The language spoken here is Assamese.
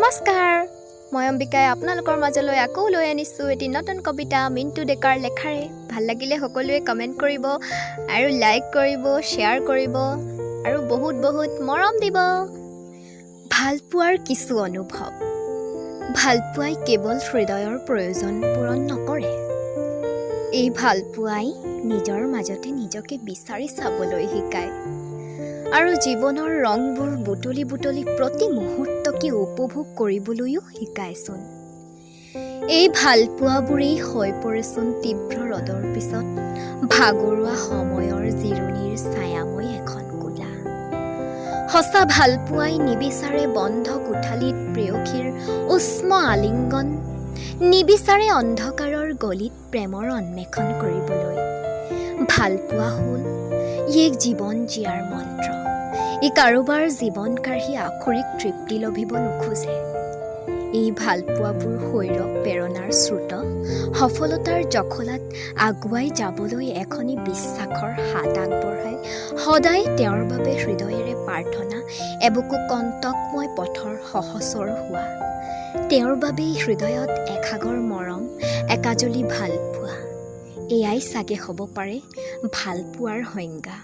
নমস্কাৰ, মই অম্বিকাই আপোনালোকৰ মাজলৈ আকৌ লৈ আনিছোঁ এটি নতুন কবিতা মিণ্টু ডেকাৰ লেখাৰে। ভাল লাগিলে সকলোৱে কমেণ্ট কৰিব আৰু লাইক কৰিব, শ্বেয়াৰ কৰিব আৰু বহুত বহুত মৰম দিব। ভালপোৱাৰ কিছু অনুভৱ। ভালপোৱাই কেৱল হৃদয়ৰ প্ৰয়োজন পূৰণ নকৰে। এই ভালপোৱাই নিজৰ মাজতে নিজকে বিচাৰি চাবলৈ শিকায় আৰু জীৱনৰ ৰংবোৰ বুটলি বুটলি প্ৰতি মুহূৰ্তকে উপভোগ কৰিবলৈও শিকায়চোন। এই ভালপোৱাবোৰেই হৈ পৰেচোন তীব্ৰ ৰ'দৰ পিছত ভাগৰুৱা সময়ৰ জিৰণিৰ ছায়াময় এখন কোলা। সঁচা ভালপোৱাই নিবিচাৰে বন্ধ কোঠালিত প্ৰেয়সীৰ উষ্ম আলিংগন, নিবিচাৰে অন্ধকাৰৰ গলিত প্ৰেমৰ অন্বেষণ কৰিবলৈ। ভালপোৱা হ'ল এক জীৱন জীয়াৰ মন্ত্ৰ। ই কাৰোবাৰ জীৱন কাঢ়ি আখৰিক তৃপ্তি লভিব নোখোজে। এই ভালপোৱাবোৰ শৈৰৱ প্ৰেৰণাৰ স্ৰোত, সফলতাৰ জখলাত আগুৱাই যাবলৈ এখনি বিশ্বাসৰ হাত আগবঢ়াই সদায় তেওঁৰ বাবে হৃদয়েৰে প্ৰাৰ্থনা, এবুকু কণ্টকময় পথৰ সহচৰ হোৱা। তেওঁৰ বাবেই হৃদয়ত এসাগৰ মৰম, একাজলি ভালপোৱা। এয়াই চাগে হ'ব পাৰে ভালপোৱাৰ সংজ্ঞা।